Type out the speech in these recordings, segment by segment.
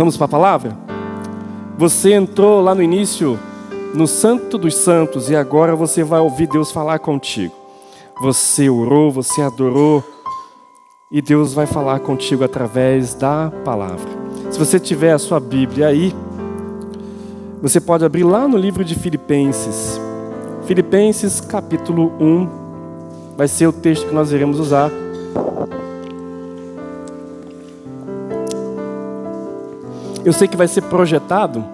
Vamos para a palavra? Você entrou lá no início no Santo dos Santos e agora você vai ouvir Deus falar contigo. Você orou, você adorou e Deus vai falar contigo através da palavra. Se você tiver a sua Bíblia aí, você pode abrir lá no livro de Filipenses. Filipenses capítulo 1 vai ser o texto que nós iremos usar. Eu sei que vai ser projetado,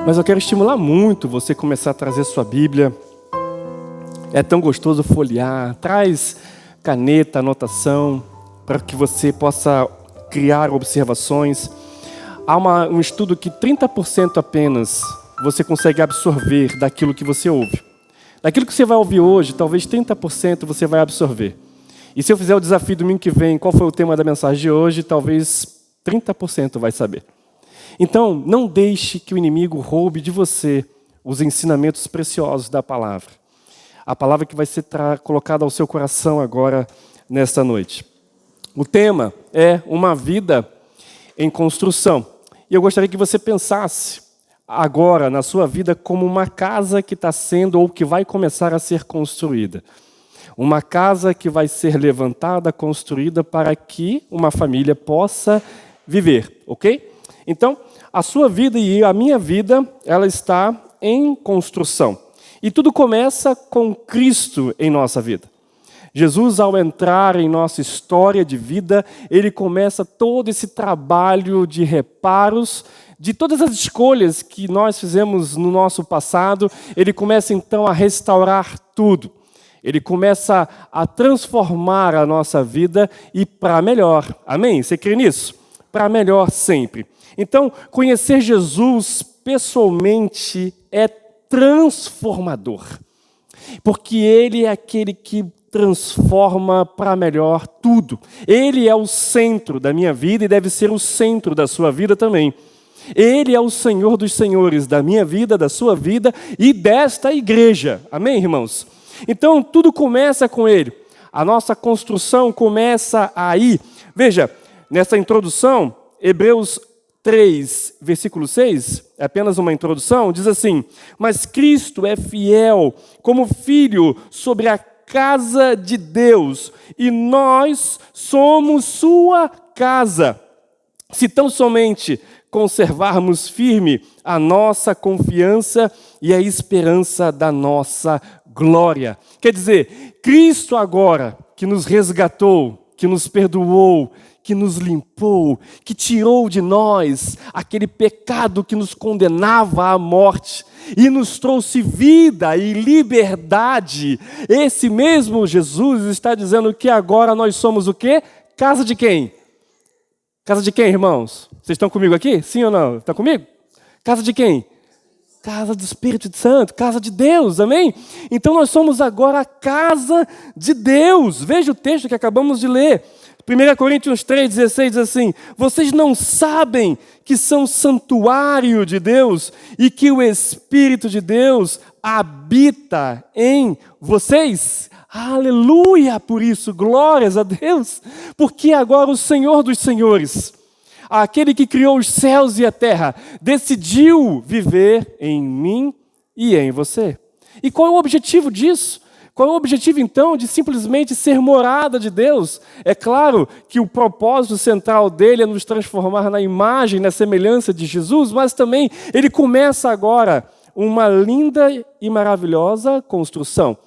mas eu quero estimular muito você começar a trazer sua Bíblia. É tão gostoso folhear. Traz caneta, anotação, para que você possa criar observações. Há um estudo que 30% apenas você consegue absorver daquilo que você ouve. Daquilo que você vai ouvir hoje, talvez 30% você vai absorver. E se eu fizer o desafio domingo que vem, qual foi o tema da mensagem de hoje, talvez 30% vai saber. Então, não deixe que o inimigo roube de você os ensinamentos preciosos da palavra. A palavra que vai ser colocada ao seu coração agora, nesta noite. O tema é uma vida em construção. E eu gostaria que você pensasse agora na sua vida como uma casa que está sendo ou que vai começar a ser construída. Uma casa que vai ser levantada, construída para que uma família possa viver, ok? Então, a sua vida e a minha vida, ela está em construção. E tudo começa com Cristo em nossa vida. Jesus, ao entrar em nossa história de vida, ele começa todo esse trabalho de reparos, de todas as escolhas que nós fizemos no nosso passado, ele começa então a restaurar tudo. Ele começa a transformar a nossa vida e para melhor. Amém? Você crê nisso? Para melhor sempre. Então, conhecer Jesus pessoalmente é transformador. Porque ele é aquele que transforma para melhor tudo. Ele é o centro da minha vida e deve ser o centro da sua vida também. Ele é o Senhor dos senhores da minha vida, da sua vida e desta igreja. Amém, irmãos? Então, tudo começa com ele. A nossa construção começa aí. Veja, nessa introdução, Hebreus 3, versículo 6, é apenas uma introdução, diz assim: mas Cristo é fiel como filho sobre a casa de Deus, e nós somos sua casa, se tão somente conservarmos firme a nossa confiança e a esperança da nossa glória. Quer dizer, Cristo agora, que nos resgatou, que nos perdoou, que nos limpou, que tirou de nós aquele pecado que nos condenava à morte e nos trouxe vida e liberdade. Esse mesmo Jesus está dizendo que agora nós somos o quê? Casa de quem? Casa de quem, irmãos? Vocês estão comigo aqui? Sim ou não? Estão comigo? Casa de quem? Casa do Espírito Santo, casa de Deus, amém? Então nós somos agora a casa de Deus. Veja o texto que acabamos de ler. 1 Coríntios 3,16 diz assim: vocês não sabem que são santuário de Deus e que o Espírito de Deus habita em vocês? Aleluia! Por isso, glórias a Deus, porque agora o Senhor dos senhores, aquele que criou os céus e a terra, decidiu viver em mim e em você. E qual é o objetivo disso? Qual é o objetivo, então, de simplesmente ser morada de Deus? É claro que o propósito central dele é nos transformar na imagem, na semelhança de Jesus, mas também ele começa agora uma linda e maravilhosa construção.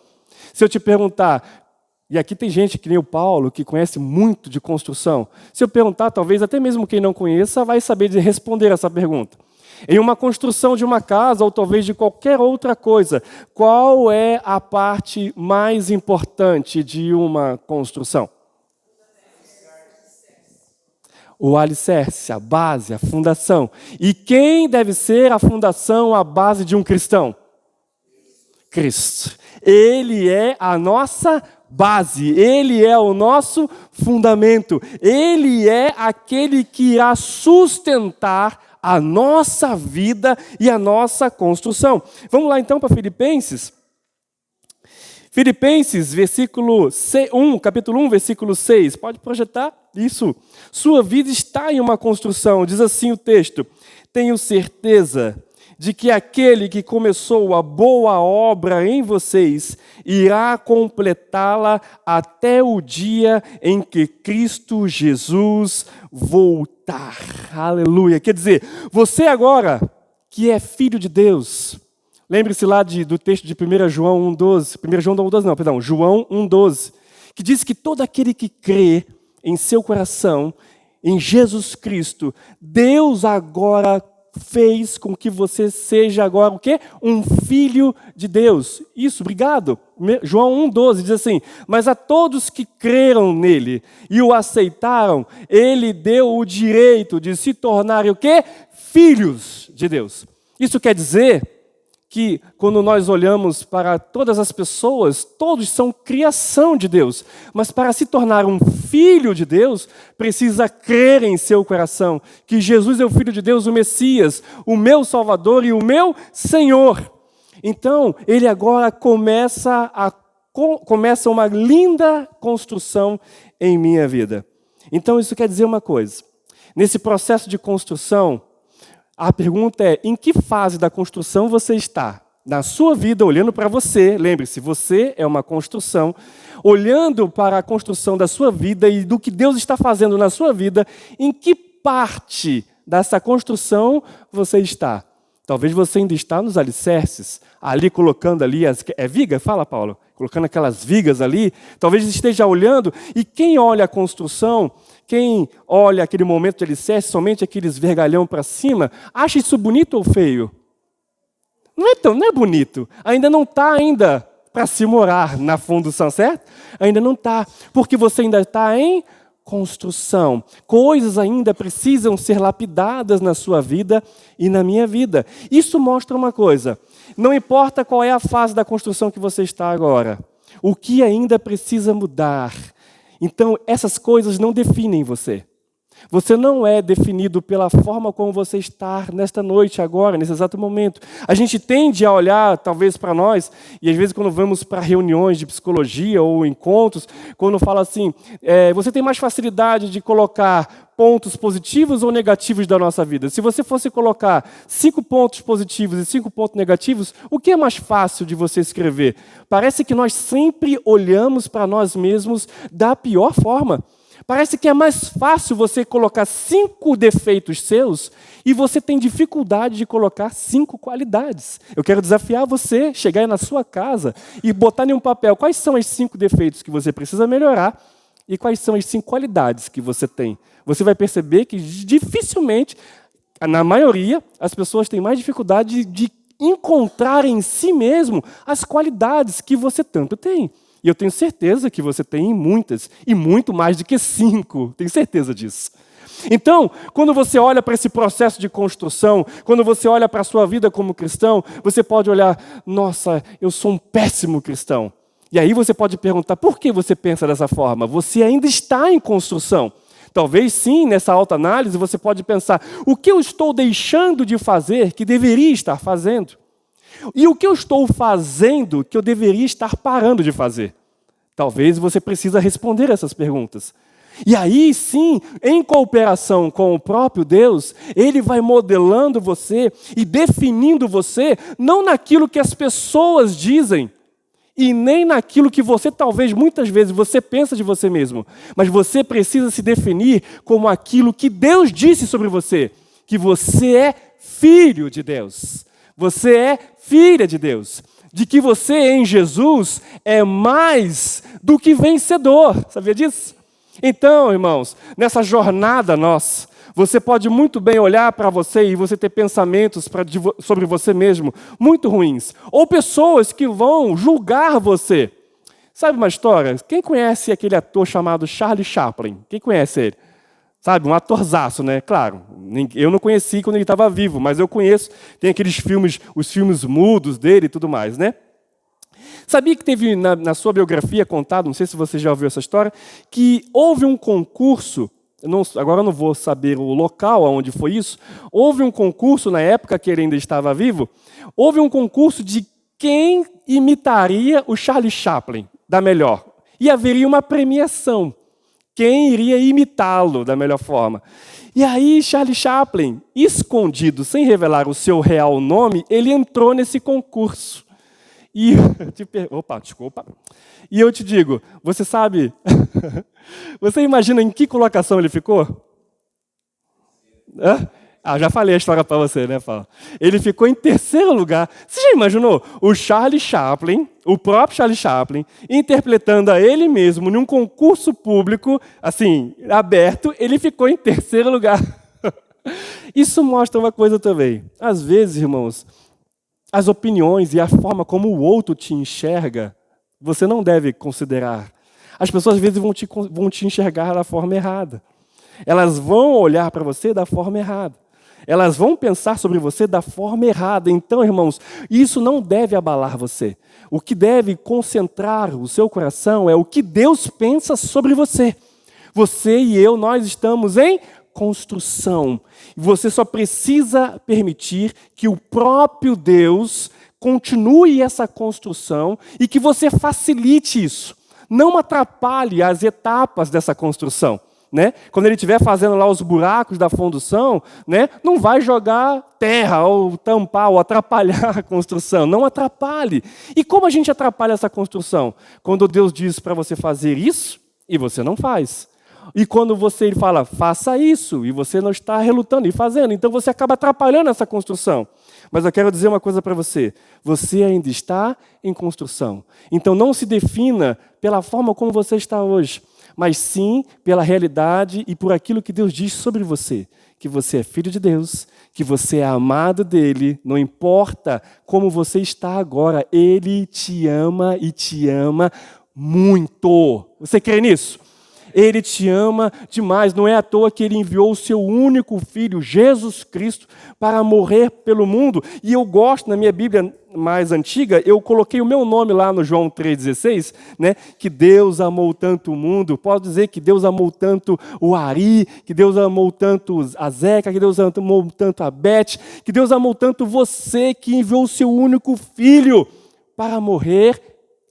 Se eu te perguntar, e aqui tem gente que nem o Paulo, que conhece muito de construção, se eu perguntar, talvez até mesmo quem não conheça vai saber de responder essa pergunta. Em uma construção de uma casa, ou talvez de qualquer outra coisa, qual é a parte mais importante de uma construção? O alicerce, a base, a fundação. E quem deve ser a fundação, a base de um cristão? Cristo. Ele é a nossa base, ele é o nosso fundamento, ele é aquele que irá sustentar a nossa vida e a nossa construção. Vamos lá então para Filipenses. Filipenses, capítulo 1, versículo 6. Pode projetar isso. Sua vida está em uma construção. Diz assim o texto: tenho certeza de que aquele que começou a boa obra em vocês irá completá-la até o dia em que Cristo Jesus voltar. Aleluia. Quer dizer, você agora que é filho de Deus, lembre-se lá do texto de 1 João 1,12, João 1,12, que diz que todo aquele que crê em seu coração, em Jesus Cristo, Deus agora fez com que você seja agora o quê? Um filho de Deus. Isso, obrigado. João 1,12 diz assim: mas a todos que creram nele e o aceitaram, ele deu o direito de se tornarem o quê? Filhos de Deus. Isso quer dizer que quando nós olhamos para todas as pessoas, todos são criação de Deus. Mas para se tornar um filho de Deus, precisa crer em seu coração que Jesus é o Filho de Deus, o Messias, o meu Salvador e o meu Senhor. Então, ele agora começa uma linda construção em minha vida. Então, isso quer dizer uma coisa. Nesse processo de construção, a pergunta é: em que fase da construção você está? Na sua vida, olhando para você, lembre-se, você é uma construção, olhando para a construção da sua vida e do que Deus está fazendo na sua vida, em que parte dessa construção você está? Talvez você ainda está nos alicerces, ali colocando ali viga? Fala, Paulo. Colocando aquelas vigas ali. Talvez esteja olhando, e quem olha a construção, quem olha aquele momento de alicerce, somente aqueles vergalhão para cima, acha isso bonito ou feio? Não é bonito. Ainda não está para se morar na fundação, certo? Ainda não está, porque você ainda está em construção. Coisas ainda precisam ser lapidadas na sua vida e na minha vida. Isso mostra uma coisa: não importa qual é a fase da construção que você está agora, o que ainda precisa mudar. Então, essas coisas não definem você. Você não é definido pela forma como você está nesta noite, agora, nesse exato momento. A gente tende a olhar, talvez, para nós, e às vezes quando vamos para reuniões de psicologia ou encontros, quando fala assim, você tem mais facilidade de colocar pontos positivos ou negativos da nossa vida? Se você fosse colocar 5 pontos positivos e 5 pontos negativos, o que é mais fácil de você escrever? Parece que nós sempre olhamos para nós mesmos da pior forma. Parece que é mais fácil você colocar 5 defeitos seus e você tem dificuldade de colocar 5 qualidades. Eu quero desafiar você, chegar aí na sua casa e botar em um papel quais são os 5 defeitos que você precisa melhorar e quais são as 5 qualidades que você tem. Você vai perceber que dificilmente, na maioria, as pessoas têm mais dificuldade de encontrar em si mesmo as qualidades que você tanto tem. E eu tenho certeza que você tem muitas, e muito mais do que 5, tenho certeza disso. Então, quando você olha para esse processo de construção, quando você olha para a sua vida como cristão, você pode olhar: nossa, eu sou um péssimo cristão. E aí você pode perguntar: por que você pensa dessa forma? Você ainda está em construção. Talvez sim, nessa autoanálise, você pode pensar: o que eu estou deixando de fazer que deveria estar fazendo? E o que eu estou fazendo que eu deveria estar parando de fazer? Talvez você precisa responder essas perguntas. E aí sim, em cooperação com o próprio Deus, Ele vai modelando você e definindo você, não naquilo que as pessoas dizem, e nem naquilo que você, talvez, muitas vezes, você pensa de você mesmo. Mas você precisa se definir como aquilo que Deus disse sobre você, que você é filho de Deus. Você é filha de Deus. De que você em Jesus é mais do que vencedor. Sabia disso? Então, irmãos, nessa jornada nossa, você pode muito bem olhar para você e você ter pensamentos sobre você mesmo muito ruins. Ou pessoas que vão julgar você. Sabe uma história? Quem conhece aquele ator chamado Charlie Chaplin? Quem conhece ele? Sabe, um atorzaço, né? Claro, eu não conheci quando ele estava vivo, mas eu conheço, tem aqueles filmes, os filmes mudos dele e tudo mais, né? Sabia que teve na sua biografia contado, não sei se você já ouviu essa história, que houve um concurso, agora eu não vou saber o local onde foi isso, houve um concurso na época que ele ainda estava vivo, houve um concurso de quem imitaria o Charlie Chaplin da melhor? E haveria uma premiação. Quem iria imitá-lo da melhor forma? E aí, Charlie Chaplin, escondido, sem revelar o seu real nome, ele entrou nesse concurso. E desculpa. E eu te digo, você sabe, você imagina em que colocação ele ficou? Já falei a história para você, né, Paulo? Ele ficou em terceiro lugar. Você já imaginou? O Charlie Chaplin, o próprio Charlie Chaplin, interpretando a ele mesmo num concurso público, assim, aberto, ele ficou em terceiro lugar. Isso mostra uma coisa também. Às vezes, irmãos, as opiniões e a forma como o outro te enxerga, você não deve considerar. As pessoas, às vezes, vão te enxergar da forma errada. Elas vão olhar para você da forma errada. Elas vão pensar sobre você da forma errada. Então, irmãos, isso não deve abalar você. O que deve concentrar o seu coração é o que Deus pensa sobre você. Você e eu, nós estamos em construção. Você só precisa permitir que o próprio Deus continue essa construção e que você facilite isso. Não atrapalhe as etapas dessa construção. Né? Quando ele estiver fazendo lá os buracos da fundação, né? Não vai jogar terra, ou tampar, ou atrapalhar a construção. Não atrapalhe. E como a gente atrapalha essa construção? Quando Deus diz para você fazer isso, e você não faz. E quando ele fala, faça isso, e você não está relutando e fazendo, então você acaba atrapalhando essa construção. Mas eu quero dizer uma coisa para você. Você ainda está em construção. Então não se defina pela forma como você está hoje, mas sim pela realidade e por aquilo que Deus diz sobre você. Que você é filho de Deus, que você é amado dele, não importa como você está agora, ele te ama e te ama muito. Você crê nisso? Ele te ama demais. Não é à toa que ele enviou o seu único filho, Jesus Cristo, para morrer pelo mundo. E eu gosto, na minha Bíblia mais antiga, eu coloquei o meu nome lá no João 3,16, né? Que Deus amou tanto o mundo. Posso dizer que Deus amou tanto o Ari, que Deus amou tanto a Zeca, que Deus amou tanto a Beth, que Deus amou tanto você, que enviou o seu único filho para morrer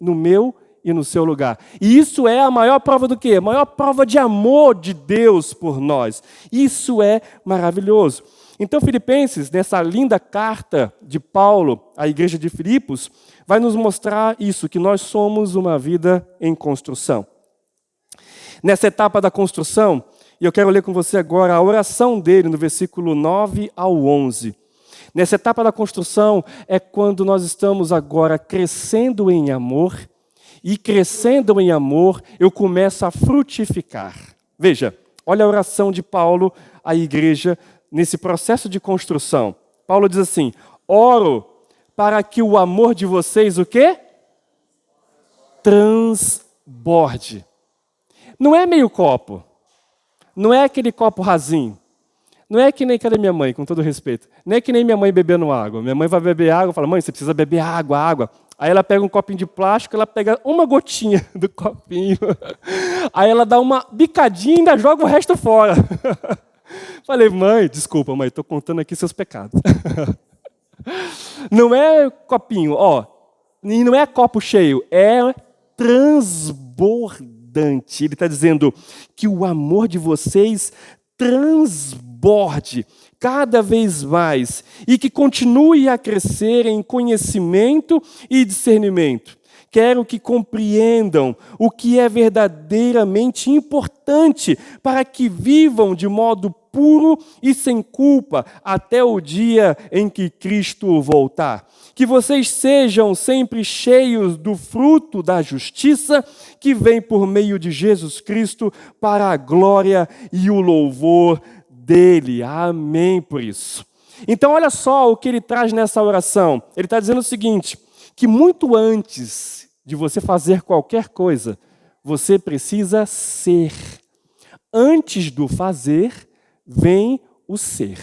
no meu e no seu lugar. E isso é a maior prova do quê? A maior prova de amor de Deus por nós. Isso é maravilhoso. Então, Filipenses, nessa linda carta de Paulo à igreja de Filipos, vai nos mostrar isso, que nós somos uma vida em construção. Nessa etapa da construção, e eu quero ler com você agora a oração dele no versículo 9 ao 11. Nessa etapa da construção é quando nós estamos agora crescendo em amor, e crescendo em amor, eu começo a frutificar. Veja, olha a oração de Paulo à igreja nesse processo de construção. Paulo diz assim, oro para que o amor de vocês, o quê? Transborde. Não é meio copo, não é aquele copo rasinho, não é que nem cadê minha mãe, com todo respeito, não é que nem minha mãe bebendo água. Minha mãe vai beber água, fala, mãe, você precisa beber água. Aí ela pega um copinho de plástico, ela pega uma gotinha do copinho, aí ela dá uma bicadinha e ainda joga o resto fora. Falei, mãe, desculpa, mãe, estou contando aqui seus pecados. Não é copinho, e não é copo cheio, é transbordante. Ele está dizendo que o amor de vocês transborde cada vez mais e que continue a crescer em conhecimento e discernimento. Quero que compreendam o que é verdadeiramente importante para que vivam de modo puro e sem culpa até o dia em que Cristo voltar. Que vocês sejam sempre cheios do fruto da justiça que vem por meio de Jesus Cristo para a glória e o louvor dele. Amém por isso. Então olha só o que ele traz nessa oração. Ele está dizendo o seguinte, que muito antes de você fazer qualquer coisa, você precisa ser. Antes do fazer, vem o ser.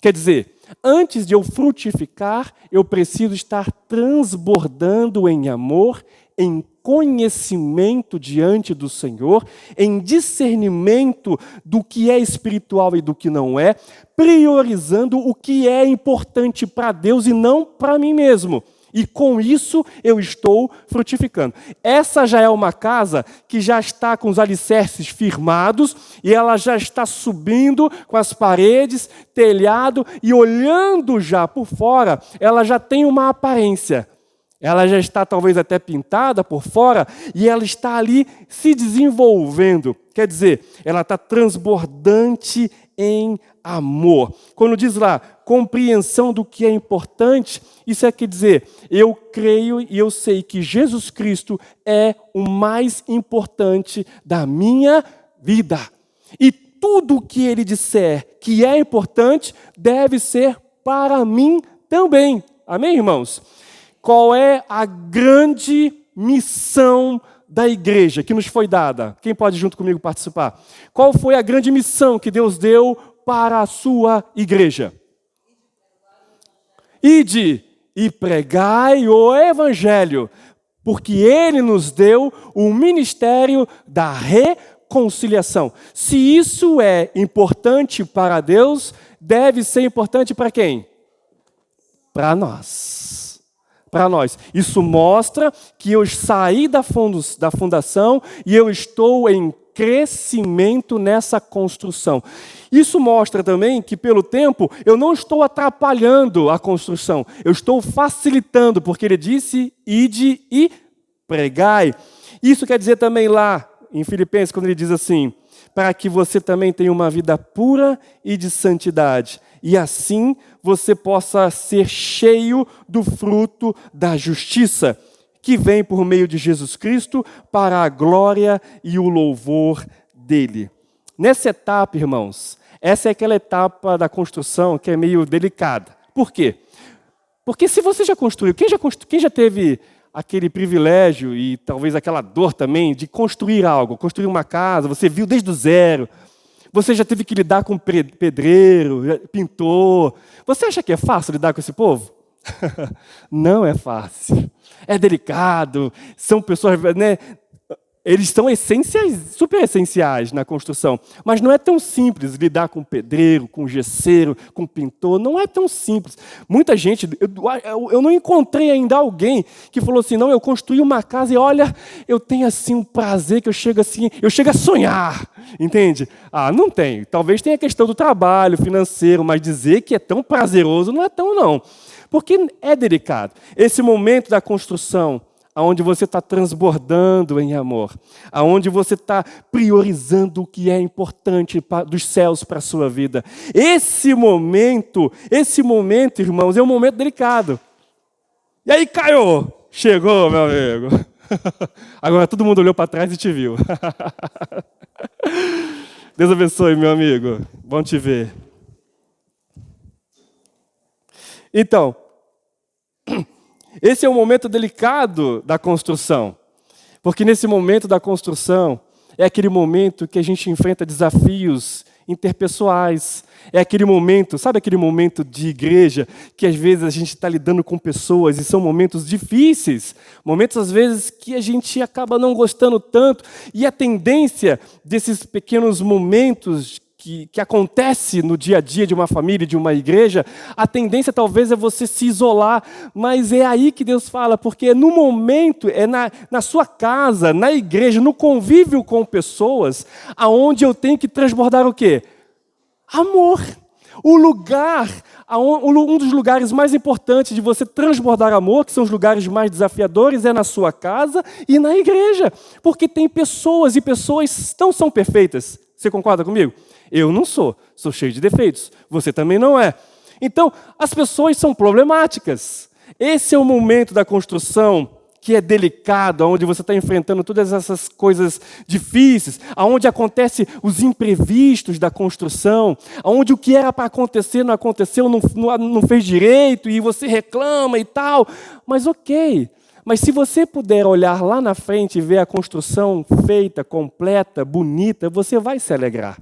Quer dizer, antes de eu frutificar, eu preciso estar transbordando em amor, em conhecimento diante do Senhor, em discernimento do que é espiritual e do que não é, priorizando o que é importante para Deus e não para mim mesmo. E com isso eu estou frutificando. Essa já é uma casa que já está com os alicerces firmados e ela já está subindo com as paredes, telhado e olhando já por fora, ela já tem uma aparência. Ela já está talvez até pintada por fora e ela está ali se desenvolvendo. Quer dizer, ela está transbordante em amor. Quando diz lá, compreensão do que é importante, isso quer dizer, eu creio e eu sei que Jesus Cristo é o mais importante da minha vida. E tudo o que Ele disser que é importante, deve ser para mim também. Amém, irmãos? Qual é a grande missão da igreja que nos foi dada? Quem pode junto comigo participar? Qual foi a grande missão que Deus deu para a sua igreja? Ide e pregai o evangelho, porque Ele nos deu o ministério da reconciliação. Se isso é importante para Deus, deve ser importante para quem? Para nós. Para nós. Isso mostra que eu saí da fundação e eu estou em crescimento nessa construção. Isso mostra também que, pelo tempo, eu não estou atrapalhando a construção, eu estou facilitando, porque Ele disse, ide e pregai. Isso quer dizer também lá, em Filipenses, quando Ele diz assim, para que você também tenha uma vida pura e de santidade. E assim você possa ser cheio do fruto da justiça, que vem por meio de Jesus Cristo para a glória e o louvor dele. Nessa etapa, irmãos, essa é aquela etapa da construção que é meio delicada. Por quê? Porque se você já construiu, quem já teve aquele privilégio e talvez aquela dor também de construir algo, construir uma casa, você viu desde o zero, você já teve que lidar com pedreiro, pintor. Você acha que é fácil lidar com esse povo? Não é fácil. É delicado. São pessoas, né? Eles são essenciais, super essenciais na construção. Mas não é tão simples lidar com pedreiro, com gesseiro, com pintor. Não é tão simples. Muita gente, eu não encontrei ainda alguém que falou assim, não, eu construí uma casa e olha, eu tenho assim um prazer que eu chego a sonhar. Entende? Ah, não tem. Talvez tenha a questão do trabalho financeiro, mas dizer que é tão prazeroso não é tão não. Porque é delicado. Esse momento da construção, aonde você está transbordando em amor, aonde você está priorizando o que é importante dos céus para a sua vida. Esse momento, irmãos, é um momento delicado. E aí, Caio? Chegou, meu amigo. Agora todo mundo olhou para trás e te viu. Deus abençoe, meu amigo. Bom te ver. Então, esse é um momento delicado da construção, porque nesse momento da construção é aquele momento que a gente enfrenta desafios interpessoais, é aquele momento, sabe aquele momento de igreja que às vezes a gente está lidando com pessoas e são momentos difíceis, momentos às vezes que a gente acaba não gostando tanto e a tendência desses pequenos momentos que acontece no dia a dia de uma família, de uma igreja, a tendência talvez é você se isolar, mas é aí que Deus fala, porque no momento, é na sua casa, na igreja, no convívio com pessoas, aonde eu tenho que transbordar o quê? Amor. Um dos lugares mais importantes de você transbordar amor, que são os lugares mais desafiadores, é na sua casa e na igreja, porque tem pessoas e pessoas não são perfeitas. Você concorda comigo? Eu não sou cheio de defeitos. Você também não é. Então, as pessoas são problemáticas. Esse é o momento da construção que é delicado, onde você está enfrentando todas essas coisas difíceis, onde acontecem os imprevistos da construção, onde o que era para acontecer não aconteceu, não fez direito, e você reclama e tal. Mas ok. Mas se você puder olhar lá na frente e ver a construção feita, completa, bonita, você vai se alegrar.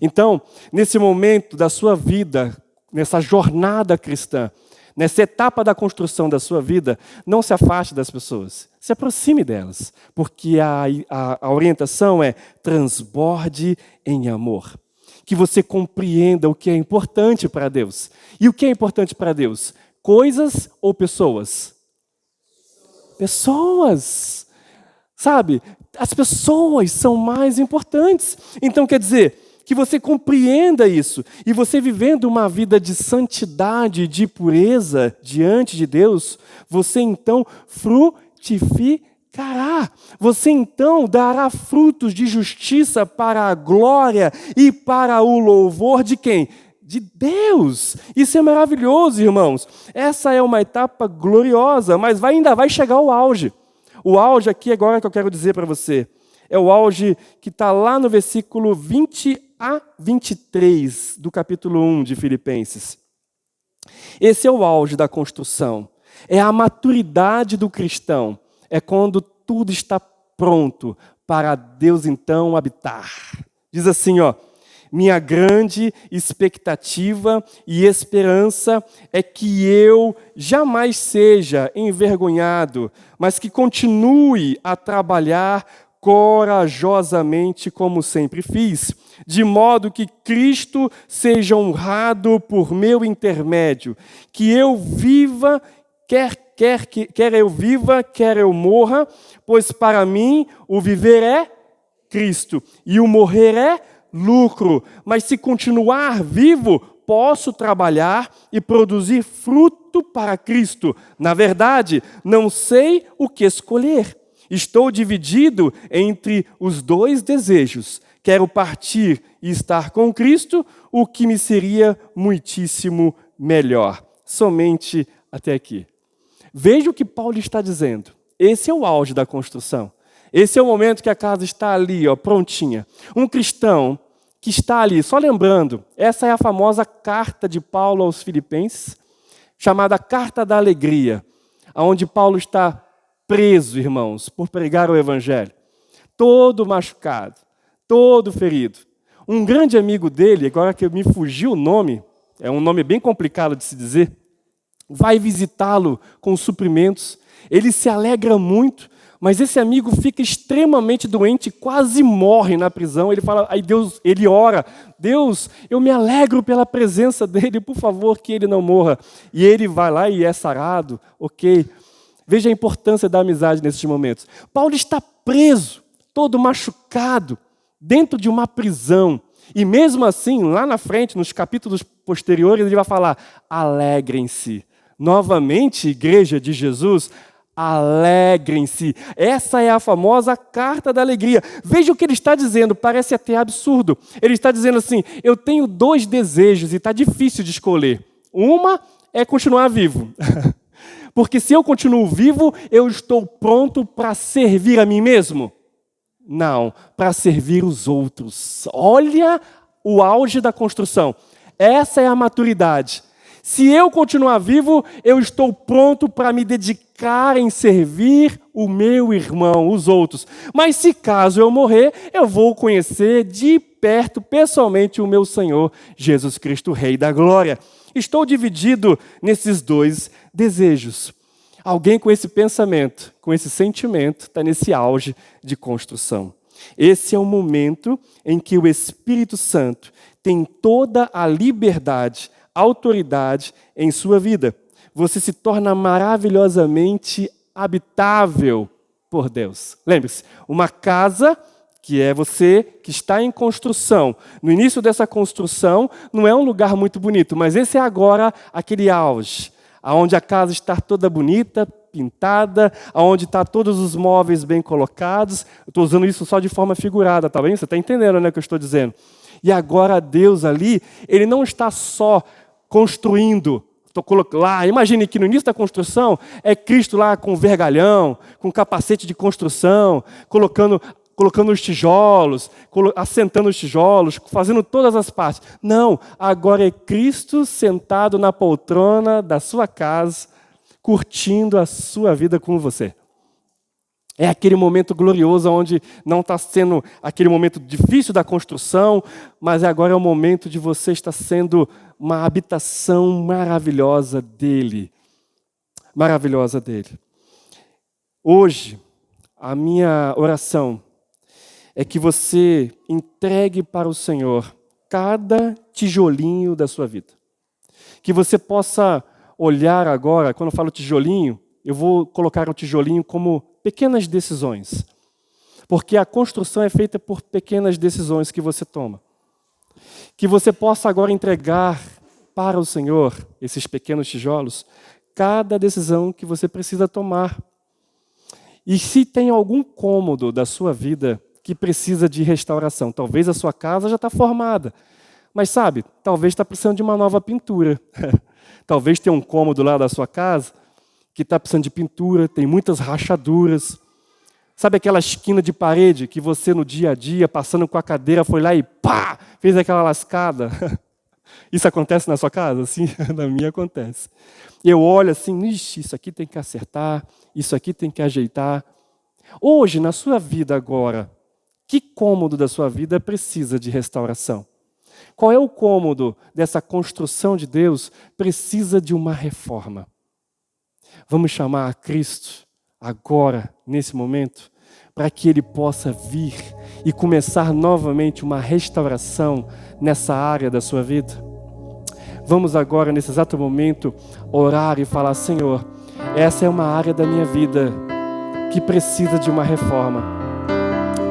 Então, nesse momento da sua vida, nessa jornada cristã, nessa etapa da construção da sua vida, não se afaste das pessoas, se aproxime delas, porque a orientação é transborde em amor. Que você compreenda o que é importante para Deus. E o que é importante para Deus? Coisas ou pessoas? pessoas. Sabe? As pessoas são mais importantes. Então quer dizer que você compreenda isso e você vivendo uma vida de santidade, de pureza diante de Deus, você então frutificará. Você então dará frutos de justiça para a glória e para o louvor de quem? De Deus. Isso é maravilhoso, irmãos. Essa é uma etapa gloriosa, mas ainda vai chegar o auge. O auge aqui agora que eu quero dizer para você, é o auge que está lá no versículo 20 a 23 do capítulo 1 de Filipenses. Esse é o auge da construção. É a maturidade do cristão. É quando tudo está pronto para Deus então habitar. Diz assim, minha grande expectativa e esperança é que eu jamais seja envergonhado, mas que continue a trabalhar corajosamente como sempre fiz, de modo que Cristo seja honrado por meu intermédio, que eu viva, quer eu viva, quer eu morra, pois para mim o viver é Cristo e o morrer é lucro, mas se continuar vivo, posso trabalhar e produzir fruto para Cristo. Na verdade, não sei o que escolher. Estou dividido entre os dois desejos. Quero partir e estar com Cristo, o que me seria muitíssimo melhor. Somente até aqui. Veja o que Paulo está dizendo. Esse é o auge da construção. Esse é o momento que a casa está ali, prontinha. Um cristão que está ali, só lembrando, essa é a famosa carta de Paulo aos Filipenses, chamada Carta da Alegria, onde Paulo está preso, irmãos, por pregar o Evangelho. Todo machucado, todo ferido. Um grande amigo dele, agora que me fugiu o nome, é um nome bem complicado de se dizer, vai visitá-lo com suprimentos. Ele se alegra muito, mas esse amigo fica extremamente doente, quase morre na prisão. Ele fala, aí Deus, ele ora, Deus, eu me alegro pela presença dele, por favor, que ele não morra. E ele vai lá e é sarado, ok. Veja a importância da amizade nesses momentos. Paulo está preso, todo machucado, dentro de uma prisão. E mesmo assim, lá na frente, nos capítulos posteriores, ele vai falar, alegrem-se. Novamente, igreja de Jesus, alegrem-se. Essa é a famosa carta da alegria. Veja o que ele está dizendo, parece até absurdo. Ele está dizendo assim, eu tenho dois desejos e está difícil de escolher. Uma é continuar vivo. Porque se eu continuo vivo, eu estou pronto para servir a mim mesmo? Não, para servir os outros. Olha o auge da construção. Essa é a maturidade. Se eu continuar vivo, eu estou pronto para me dedicar em servir o meu irmão, os outros. Mas se caso eu morrer, eu vou conhecer de perto, pessoalmente, o meu Senhor, Jesus Cristo, Rei da Glória. Estou dividido nesses dois desejos. Alguém com esse pensamento, com esse sentimento, está nesse auge de construção. Esse é o momento em que o Espírito Santo tem toda a liberdade, autoridade em sua vida. Você se torna maravilhosamente habitável por Deus. Lembre-se, uma casa que é você que está em construção. No início dessa construção, não é um lugar muito bonito, mas esse é agora aquele auge, onde a casa está toda bonita, pintada, onde está todos os móveis bem colocados. Eu estou usando isso só de forma figurada, tá bem? Você está entendendo, né, o que eu estou dizendo? E agora Deus ali, Ele não está só construindo. Lá, imagine que no início da construção é Cristo lá com vergalhão, com capacete de construção, colocando os tijolos, assentando os tijolos, fazendo todas as partes. Não, agora é Cristo sentado na poltrona da sua casa, curtindo a sua vida com você. É aquele momento glorioso onde não está sendo aquele momento difícil da construção, mas agora é o momento de você estar sendo uma habitação maravilhosa dEle. Maravilhosa dEle. Hoje, a minha oração é que você entregue para o Senhor cada tijolinho da sua vida. Que você possa olhar agora, quando eu falo tijolinho, eu vou colocar o tijolinho como pequenas decisões. Porque a construção é feita por pequenas decisões que você toma. Que você possa agora entregar para o Senhor, esses pequenos tijolos, cada decisão que você precisa tomar. E se tem algum cômodo da sua vida que precisa de restauração, talvez a sua casa já está formada, mas sabe, talvez está precisando de uma nova pintura. Talvez tenha um cômodo lá da sua casa que está precisando de pintura, tem muitas rachaduras. Sabe aquela esquina de parede que você no dia a dia, passando com a cadeira, foi lá e pá, fez aquela lascada? Isso acontece na sua casa? Sim, na minha acontece. Eu olho assim, ixi, isso aqui tem que acertar, isso aqui tem que ajeitar. Hoje, na sua vida agora, que cômodo da sua vida precisa de restauração? Qual é o cômodo dessa construção de Deus precisa de uma reforma? Vamos chamar a Cristo agora, nesse momento, para que Ele possa vir e começar novamente uma restauração nessa área da sua vida. Vamos agora, nesse exato momento, orar e falar: Senhor, essa é uma área da minha vida que precisa de uma reforma,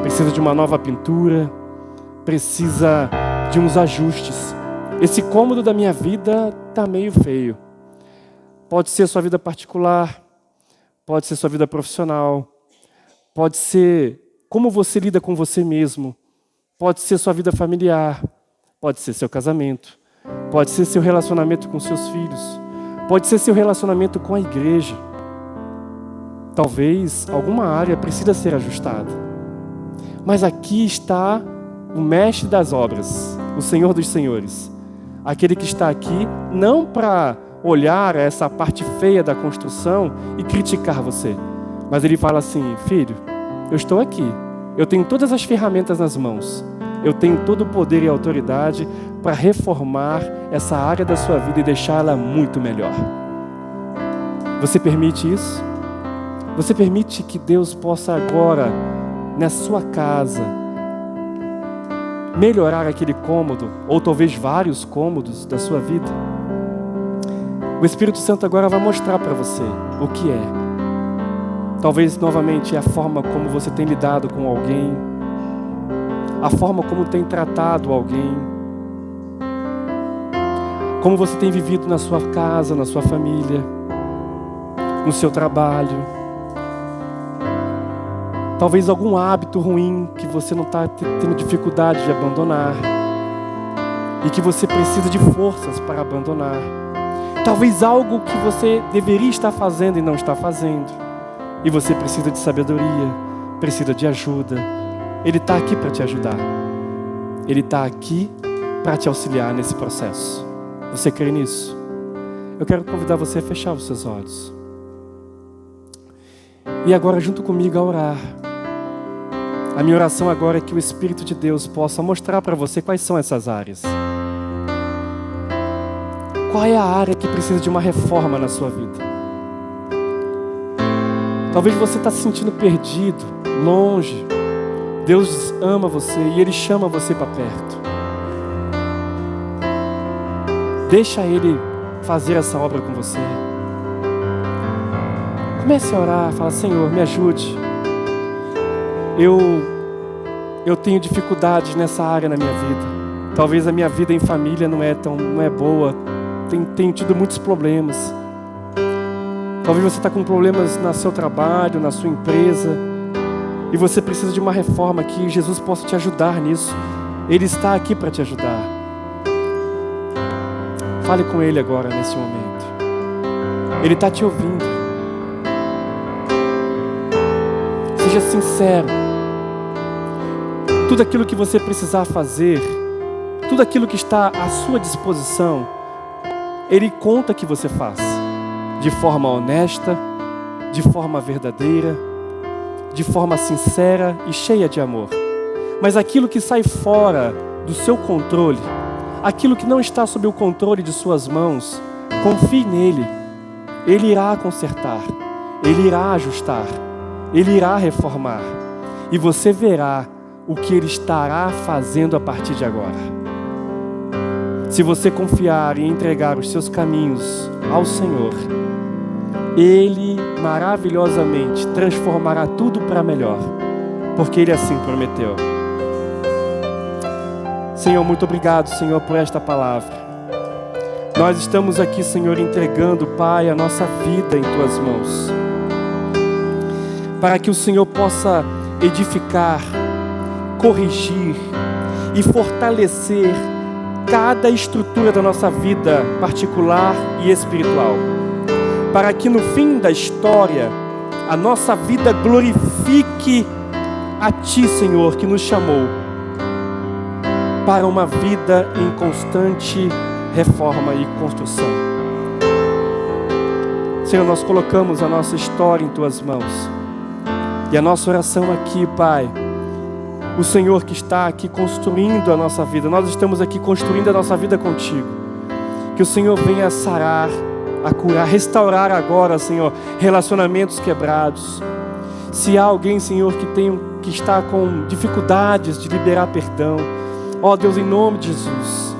precisa de uma nova pintura, precisa de uns ajustes. Esse cômodo da minha vida está meio feio. Pode ser sua vida particular, pode ser sua vida profissional, pode ser como você lida com você mesmo, pode ser sua vida familiar, pode ser seu casamento, pode ser seu relacionamento com seus filhos, pode ser seu relacionamento com a igreja. Talvez alguma área precisa ser ajustada. Mas aqui está o mestre das obras, o Senhor dos Senhores, aquele que está aqui não para olhar essa parte feia da construção e criticar você, mas Ele fala assim: filho, eu estou aqui, eu tenho todas as ferramentas nas mãos, eu tenho todo o poder e autoridade para reformar essa área da sua vida e deixá-la muito melhor. Você permite isso? Você permite que Deus possa agora, na sua casa, melhorar aquele cômodo, ou talvez vários cômodos da sua vida? O Espírito Santo agora vai mostrar para você o que é. Talvez novamente a forma como você tem lidado com alguém, a forma como tem tratado alguém, como você tem vivido na sua casa, na sua família, no seu trabalho. Talvez algum hábito ruim que você não está tendo dificuldade de abandonar e que você precisa de forças para abandonar. Talvez algo que você deveria estar fazendo e não está fazendo. E você precisa de sabedoria, precisa de ajuda. Ele está aqui para te ajudar. Ele está aqui para te auxiliar nesse processo. Você crê nisso? Eu quero convidar você a fechar os seus olhos. E agora, junto comigo, a orar. A minha oração agora é que o Espírito de Deus possa mostrar para você quais são essas áreas. Qual é a área que precisa de uma reforma na sua vida? Talvez você está se sentindo perdido, longe. Deus ama você e Ele chama você para perto. Deixa Ele fazer essa obra com você. Comece a orar, fala: Senhor, me ajude. Eu tenho dificuldades nessa área na minha vida. Talvez a minha vida em família não é boa. Tenho tido muitos problemas. Talvez você está com problemas no seu trabalho, na sua empresa, e você precisa de uma reforma que Jesus possa te ajudar nisso. Ele está aqui para te ajudar. Fale com Ele agora, nesse momento. Ele está te ouvindo. Seja sincero. Tudo aquilo que você precisar fazer, tudo aquilo que está à sua disposição, Ele conta que você faça, de forma honesta, de forma verdadeira, de forma sincera e cheia de amor. Mas aquilo que sai fora do seu controle, aquilo que não está sob o controle de suas mãos, confie nele. Ele irá consertar, Ele irá ajustar, Ele irá reformar. E você verá o que Ele estará fazendo a partir de agora. Se você confiar e entregar os seus caminhos ao Senhor, Ele maravilhosamente transformará tudo para melhor, porque Ele assim prometeu. Senhor, muito obrigado, Senhor, por esta palavra. Nós estamos aqui, Senhor, entregando, Pai, a nossa vida em Tuas mãos, para que o Senhor possa edificar, corrigir e fortalecer cada estrutura da nossa vida particular e espiritual, para que no fim da história a nossa vida glorifique a Ti, Senhor, que nos chamou para uma vida em constante reforma e construção. Senhor, nós colocamos a nossa história em Tuas mãos, e a nossa oração aqui, Pai, o Senhor que está aqui construindo a nossa vida, nós estamos aqui construindo a nossa vida contigo, que o Senhor venha a sarar, a curar, restaurar agora, Senhor, relacionamentos quebrados. Se há alguém, Senhor, que está com dificuldades de liberar perdão, ó Deus, em nome de Jesus,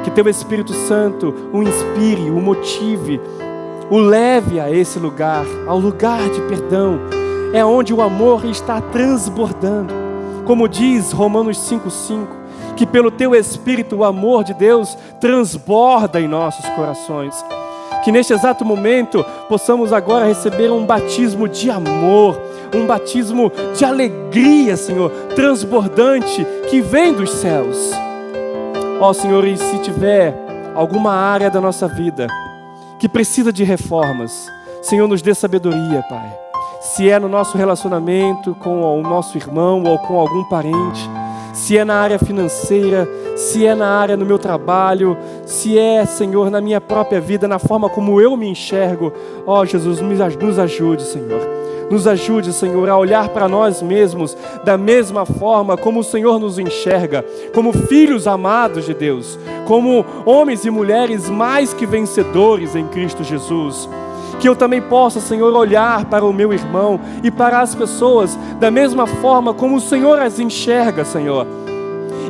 que Teu Espírito Santo o inspire, o motive, o leve a esse lugar, ao lugar de perdão, é onde o amor está transbordando. Como diz Romanos 5,5, que pelo Teu Espírito o amor de Deus transborda em nossos corações. Que neste exato momento possamos agora receber um batismo de amor, um batismo de alegria, Senhor, transbordante, que vem dos céus. Ó Senhor, e se tiver alguma área da nossa vida que precisa de reformas, Senhor, nos dê sabedoria, Pai. Se é no nosso relacionamento com o nosso irmão ou com algum parente, se é na área financeira, se é na área no meu trabalho, se é, Senhor, na minha própria vida, na forma como eu me enxergo, ó Jesus, nos ajude, Senhor. Nos ajude, Senhor, a olhar para nós mesmos da mesma forma como o Senhor nos enxerga, como filhos amados de Deus, como homens e mulheres mais que vencedores em Cristo Jesus. Que eu também possa, Senhor, olhar para o meu irmão e para as pessoas da mesma forma como o Senhor as enxerga, Senhor.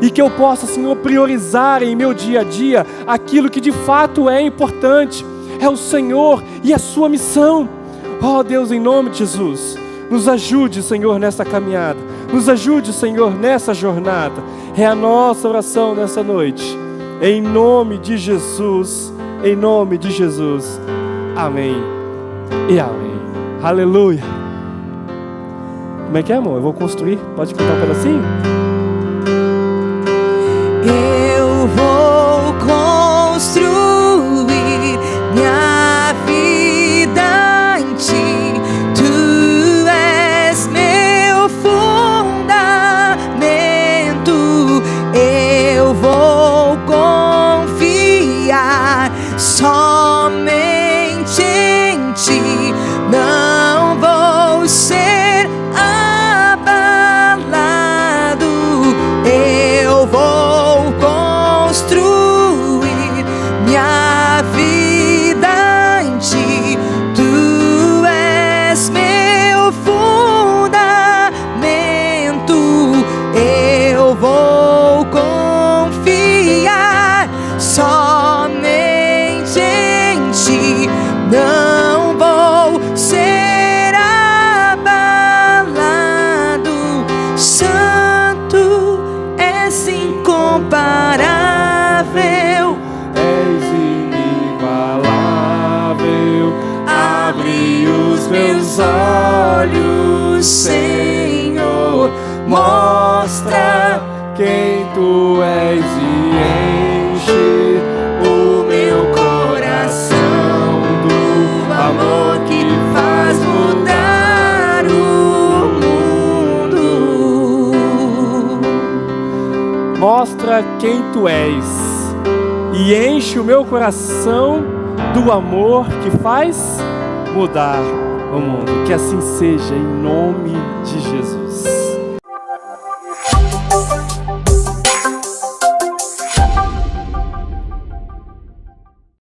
E que eu possa, Senhor, priorizar em meu dia a dia aquilo que de fato é importante, é o Senhor e a sua missão. Ó Deus, em nome de Jesus, nos ajude, Senhor, nessa caminhada, nos ajude, Senhor, nessa jornada. É a nossa oração nessa noite, em nome de Jesus, em nome de Jesus. Amém e amém. Aleluia. Como é que é, amor? Eu vou construir. Pode cantar um pedacinho? Eu vou construir minha vida em Ti. Tu és meu fundamento. Eu vou confiar somente em Ti. Não vou ser abalado. Eu vou construir minha vida em Ti. Tu és meu fundamento. Eu vou confiar somente em Ti. Não vou ser abalado. Santo, és incomparável. És inigualável. Abre os meus olhos, Senhor. Mostra quem Tu és e enche o meu coração do amor que faz mudar o mundo. Mostra quem Tu és e enche o meu coração do amor que faz mudar o mundo. Que assim seja, em nome de Jesus.